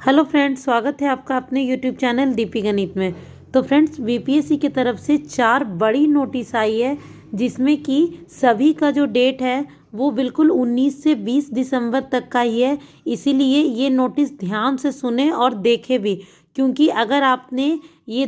Hello friends, स्वागत है आपका अपने यूट्यूब चैनल दीपी गणित में। तो फ्रेंड्स, बीपीएससी की तरफ से 4 बड़ी नोटिस आई है, जिसमें कि सभी का जो डेट है वो बिल्कुल 19 से 20 दिसंबर तक का ही है। इसीलिए ये नोटिस ध्यान से सुने और देखे भी, क्योंकि अगर आपने ये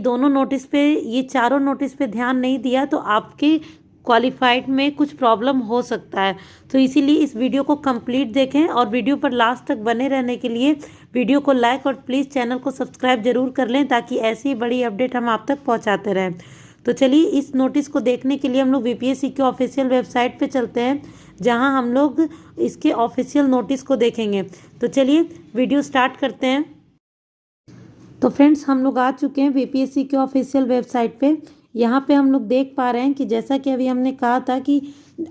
चारों नोटिस पे ध्यान नहीं दिया तो आपके क्वालिफाइड में कुछ प्रॉब्लम हो सकता है। तो इसीलिए इस वीडियो को कंप्लीट देखें और वीडियो पर लास्ट तक बने रहने के लिए वीडियो को लाइक और प्लीज़ चैनल को सब्सक्राइब जरूर कर लें, ताकि ऐसी ही बड़ी अपडेट हम आप तक पहुंचाते रहें। तो चलिए, इस नोटिस को देखने के लिए हम लोग बीपीएससी के ऑफिशियल वेबसाइट पे चलते हैं, जहां हम लोग इसके ऑफिशियल नोटिस को देखेंगे। तो चलिए वीडियो स्टार्ट करते हैं। तो फ्रेंड्स, हम लोग आ चुके हैं बीपीएससी के ऑफिशियल वेबसाइट पे। यहाँ पे हम लोग देख पा रहे हैं कि जैसा कि अभी हमने कहा था कि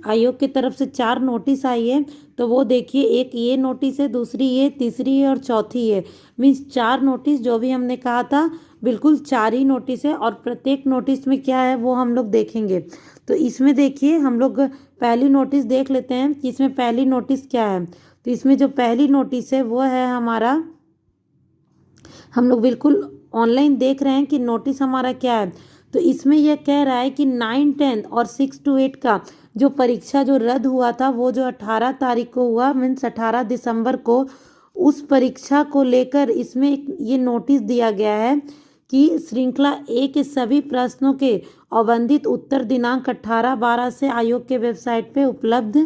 आयोग की तरफ से 4 नोटिस आई है। तो वो देखिए, एक ये नोटिस है, दूसरी ये, तीसरी है और चौथी है। मीन्स 4 नोटिस जो भी हमने कहा था, बिल्कुल 4 ही नोटिस है। और प्रत्येक नोटिस में क्या है वो हम लोग देखेंगे। तो इसमें देखिए, हम लोग पहली नोटिस देख लेते हैं कि इसमें पहली नोटिस क्या है। तो इसमें जो पहली नोटिस है वो है हमारा, हम लोग बिल्कुल ऑनलाइन देख रहे हैं कि नोटिस हमारा क्या है। तो इसमें यह कह रहा है कि 9, 10 और 6 to 8 का जो परीक्षा जो रद्द हुआ था, वो जो 18 तारीख को हुआ, मीन्स 18 दिसंबर को, उस परीक्षा को लेकर इसमें ये नोटिस दिया गया है कि श्रृंखला ए के सभी प्रश्नों के अवंदित उत्तर दिनांक 18/12 से आयोग के वेबसाइट पे उपलब्ध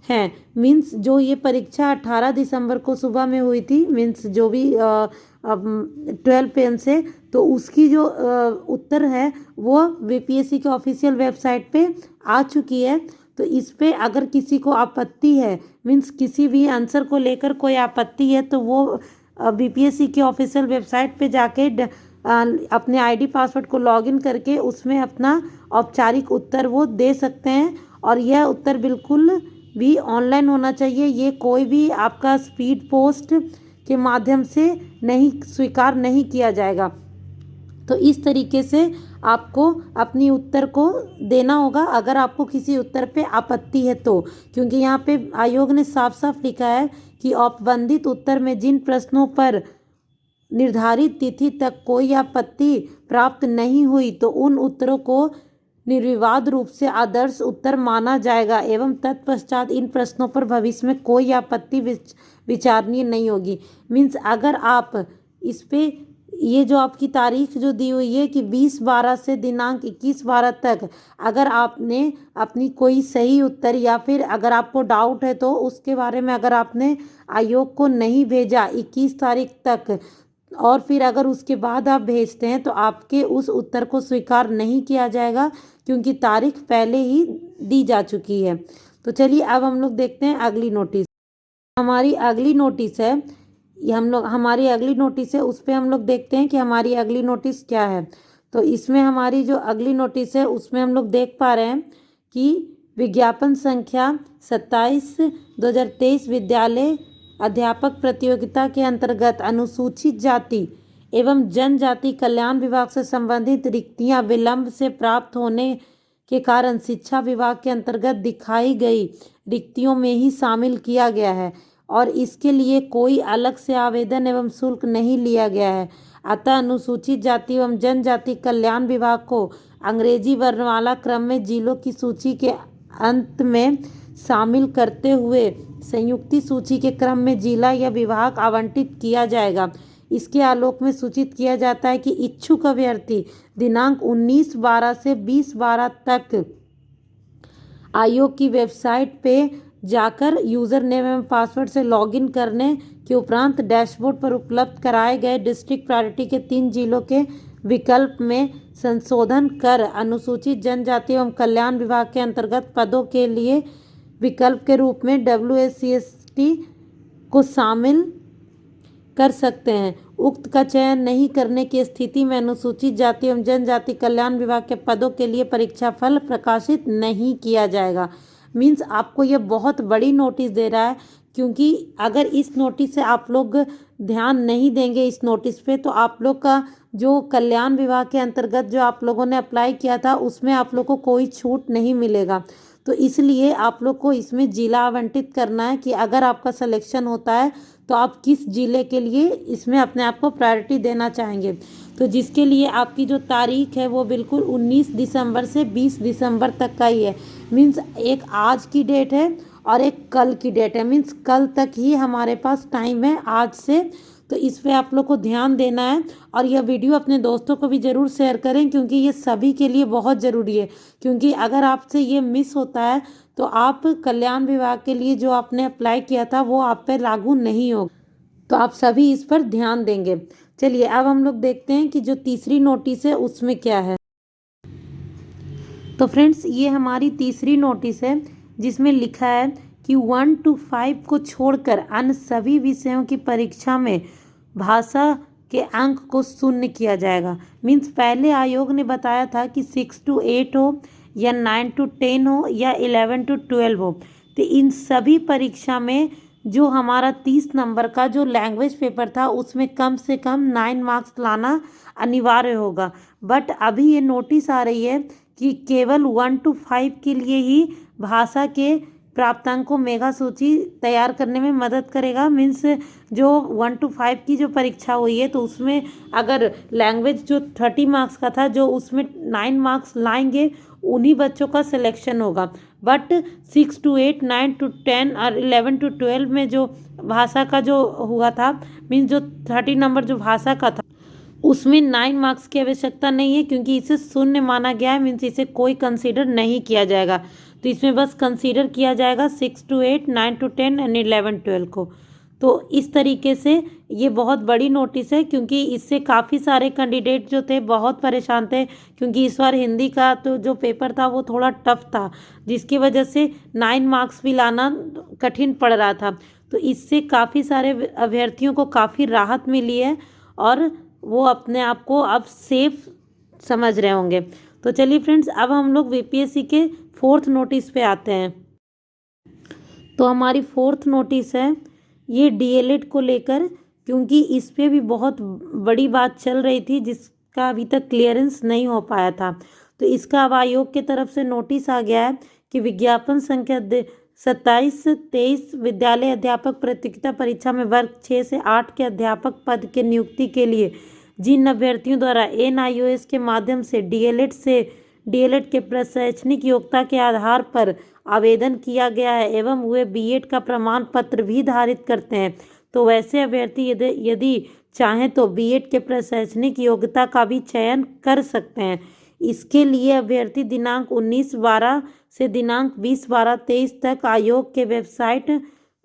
हैं। मीन्स जो ये परीक्षा 18 दिसंबर को सुबह में हुई थी, मीन्स जो भी 12 PM से, तो उसकी जो उत्तर है वो बीपीएससी के ऑफिशियल वेबसाइट पे आ चुकी है। तो इस पे अगर किसी को आपत्ति है, मीन्स किसी भी आंसर को लेकर कोई आपत्ति है, तो वो बीपीएससी के ऑफिशियल वेबसाइट पे जाके अपने आईडी पासवर्ड को लॉगिन करके उसमें अपना औपचारिक उत्तर वो दे सकते हैं। और यह उत्तर बिल्कुल भी ऑनलाइन होना चाहिए। ये कोई भी आपका स्पीड पोस्ट के माध्यम से नहीं स्वीकार नहीं किया जाएगा। तो इस तरीके से आपको अपनी उत्तर को देना होगा, अगर आपको किसी उत्तर पे आपत्ति है तो। क्योंकि यहाँ पे आयोग ने साफ साफ लिखा है कि औपबंधित उत्तर में जिन प्रश्नों पर निर्धारित तिथि तक कोई आपत्ति प्राप्त नहीं हुई, तो उन उत्तरों को निर्विवाद रूप से आदर्श उत्तर माना जाएगा एवं तत्पश्चात इन प्रश्नों पर भविष्य में कोई आपत्ति विचारणीय नहीं होगी। मीन्स अगर आप इस पे, ये जो आपकी तारीख जो दी हुई है कि 20/12 से दिनांक 21/12 तक, अगर आपने अपनी कोई सही उत्तर या फिर अगर आपको डाउट है तो उसके बारे में अगर आपने आयोग को नहीं भेजा 21 तारीख तक, और फिर अगर उसके बाद आप भेजते हैं, तो आपके उस उत्तर को स्वीकार नहीं किया जाएगा, क्योंकि तारीख पहले ही दी जा चुकी है। तो चलिए, अब हम लोग देखते हैं अगली नोटिस। हमारी अगली नोटिस है, हमारी अगली नोटिस है, उस पर हम लोग देखते हैं कि हमारी अगली नोटिस क्या है। तो इसमें हमारी जो अगली नोटिस है उसमें हम लोग देख पा रहे हैं कि विज्ञापन संख्या 27/2023 विद्यालय अध्यापक प्रतियोगिता के अंतर्गत अनुसूचित जाति एवं जनजाति कल्याण विभाग से संबंधित रिक्तियां विलंब से प्राप्त होने के कारण शिक्षा विभाग के अंतर्गत दिखाई गई रिक्तियों में ही शामिल किया गया है, और इसके लिए कोई अलग से आवेदन एवं शुल्क नहीं लिया गया है। अतः अनुसूचित जाति एवं जनजाति कल्याण विभाग को अंग्रेजी वर्णमाला क्रम में जिलों की सूची के अंत में शामिल करते हुए संयुक्ति सूची के क्रम में जिला या विभाग आवंटित किया जाएगा। इसके आलोक में सूचित किया जाता है कि इच्छुक अभ्यर्थी दिनांक 19/12 से 20/12 तक आयोग की वेबसाइट पे जाकर यूज़र नेम एवं पासवर्ड से लॉगिन करने के उपरांत डैशबोर्ड पर उपलब्ध कराए गए डिस्ट्रिक्ट प्रायोरिटी के 3 जिलों के विकल्प में संशोधन कर अनुसूचित जनजाति एवं कल्याण विभाग के अंतर्गत पदों के लिए विकल्प के रूप में WSCST को शामिल कर सकते हैं। उक्त का चयन नहीं करने की स्थिति में अनुसूचित जाति एवं जनजाति कल्याण विभाग के पदों के लिए परीक्षा फल प्रकाशित नहीं किया जाएगा। मीन्स आपको ये बहुत बड़ी नोटिस दे रहा है, क्योंकि अगर इस नोटिस से आप लोग ध्यान नहीं देंगे इस नोटिस पे, तो आप लोग का जो कल्याण विभाग के अंतर्गत जो आप लोगों ने अप्लाई किया था उसमें आप लोग को कोई छूट नहीं मिलेगा। तो इसलिए आप लोग को इसमें जिला आवंटित करना है कि अगर आपका सिलेक्शन होता है तो आप किस ज़िले के लिए इसमें अपने आप को प्रायोरिटी देना चाहेंगे। तो जिसके लिए आपकी जो तारीख है वो बिल्कुल 19 दिसंबर से 20 दिसंबर तक का ही है। मीन्स एक आज की डेट है और एक कल की डेट है। मीन्स कल तक ही हमारे पास टाइम है आज से। तो इस पे आप लोग को ध्यान देना है और यह वीडियो अपने दोस्तों को भी ज़रूर शेयर करें, क्योंकि ये सभी के लिए बहुत ज़रूरी है। क्योंकि अगर आपसे ये मिस होता है तो आप कल्याण विभाग के लिए जो आपने अप्लाई किया था वो आप पे लागू नहीं होगा। तो आप सभी इस पर ध्यान देंगे। चलिए अब हम लोग देखते हैं कि जो तीसरी नोटिस है उसमें क्या है। तो फ्रेंड्स ये हमारी तीसरी नोटिस है जिसमें लिखा है कि 1 to 5 को छोड़कर अन्य सभी विषयों की परीक्षा में भाषा के अंक को शून्य किया जाएगा। मीन्स पहले आयोग ने बताया था कि 6 to 8 हो या 9 to 10 हो या 11 to 12 हो। तो इन सभी परीक्षा में जो हमारा 30 नंबर का जो लैंग्वेज पेपर था उसमें कम से कम 9 मार्क्स लाना अनिवार्य होगा। बट अभी ये नोटिस आ रही है कि केवल 1 to 5 के लिए ही भाषा के प्राप्तांक को मेगा सूची तैयार करने में मदद करेगा। मीन्स जो 1 to 5 की जो परीक्षा हुई है तो उसमें अगर लैंग्वेज जो 30 मार्क्स का था जो उसमें 9 मार्क्स लाएंगे उन्हीं बच्चों का सिलेक्शन होगा। बट 6 to 8, 9 to 10 और 11 to 12 में जो भाषा का जो हुआ था, मीन्स जो 30 नंबर जो भाषा का था उसमें 9 मार्क्स की आवश्यकता नहीं है, क्योंकि इसे शून्य माना गया है। मीन्स इसे कोई कंसीडर नहीं किया जाएगा। तो इसमें बस कंसीडर किया जाएगा 6 to 8, 9 to 10 एंड 11, 12 को। तो इस तरीके से ये बहुत बड़ी नोटिस है, क्योंकि इससे काफ़ी सारे कैंडिडेट जो थे बहुत परेशान थे, क्योंकि इस बार हिंदी का तो जो पेपर था वो थोड़ा टफ था, जिसकी वजह से 9 मार्क्स भी लाना कठिन पड़ रहा था। तो इससे काफ़ी सारे अभ्यर्थियों को काफ़ी राहत मिली है और वो अपने आप को अब सेफ समझ रहे होंगे। तो चलिए फ्रेंड्स अब हम लोग वीपीएससी के 4th नोटिस पे आते हैं। तो हमारी 4th नोटिस है ये डीएलएड को लेकर, क्योंकि इस पे भी बहुत बड़ी बात चल रही थी जिसका अभी तक क्लियरेंस नहीं हो पाया था। तो इसका अब आयोग की तरफ से नोटिस आ गया है कि विज्ञापन संख्या 27-23 विद्यालय अध्यापक प्रतियोगिता परीक्षा में वर्ग 6 से 8 के अध्यापक पद के नियुक्ति के लिए जिन अभ्यर्थियों द्वारा एनआईओएस के माध्यम से डीएलएड के प्रशैक्षणिक योग्यता के आधार पर आवेदन किया गया है एवं वे बीएड का प्रमाण पत्र भी धारित करते हैं, तो वैसे अभ्यर्थी यदि चाहें तो बीएड के प्रशैक्षणिक योग्यता का भी चयन कर सकते हैं। इसके लिए अभ्यर्थी दिनांक 19/12 से दिनांक 20/12/23 तक आयोग के वेबसाइट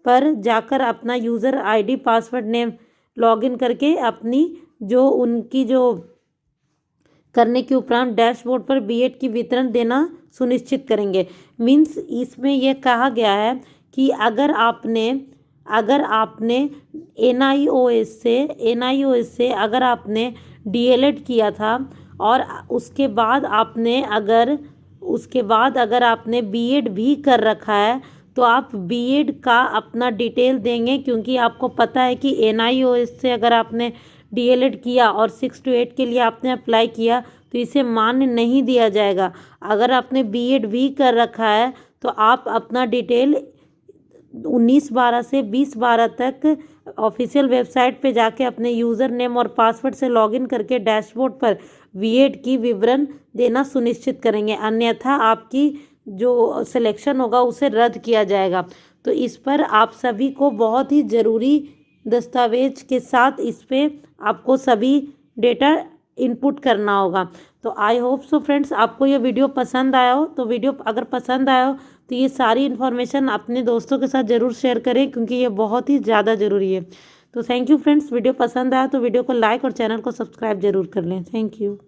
पर जाकर अपना user ID password name login करके अपनी जो उनकी जो करने के उपरांत डैशबोर्ड पर बीएड की वितरण देना सुनिश्चित करेंगे। मीन्स इसमें यह कहा गया है कि अगर आपने एनआईओएस से अगर आपने डीएलएड किया था और उसके बाद अगर आपने बीएड भी कर रखा है तो आप बीएड का अपना डिटेल देंगे, क्योंकि आपको पता है कि एनआईओएस से अगर आपने डीएलएड किया और 6 to 8 के लिए आपने अप्लाई किया तो इसे मान्य नहीं दिया जाएगा। अगर आपने बीएड भी कर रखा है तो आप अपना डिटेल 19/12 से 20/12 तक ऑफिशियल वेबसाइट पे जाके अपने यूज़र नेम और पासवर्ड से लॉगिन करके डैशबोर्ड पर बीएड की विवरण देना सुनिश्चित करेंगे, अन्यथा आपकी जो सिलेक्शन होगा उसे रद्द किया जाएगा। तो इस पर आप सभी को बहुत ही ज़रूरी दस्तावेज के साथ इस पे आपको सभी डेटा इनपुट करना होगा। तो आई होप सो फ्रेंड्स आपको ये वीडियो पसंद आया हो। तो वीडियो अगर पसंद आया हो तो ये सारी इन्फॉर्मेशन अपने दोस्तों के साथ ज़रूर शेयर करें, क्योंकि ये बहुत ही ज़्यादा ज़रूरी है। तो थैंक यू फ्रेंड्स, वीडियो पसंद आया तो वीडियो को लाइक और चैनल को सब्सक्राइब जरूर कर लें। Thank you.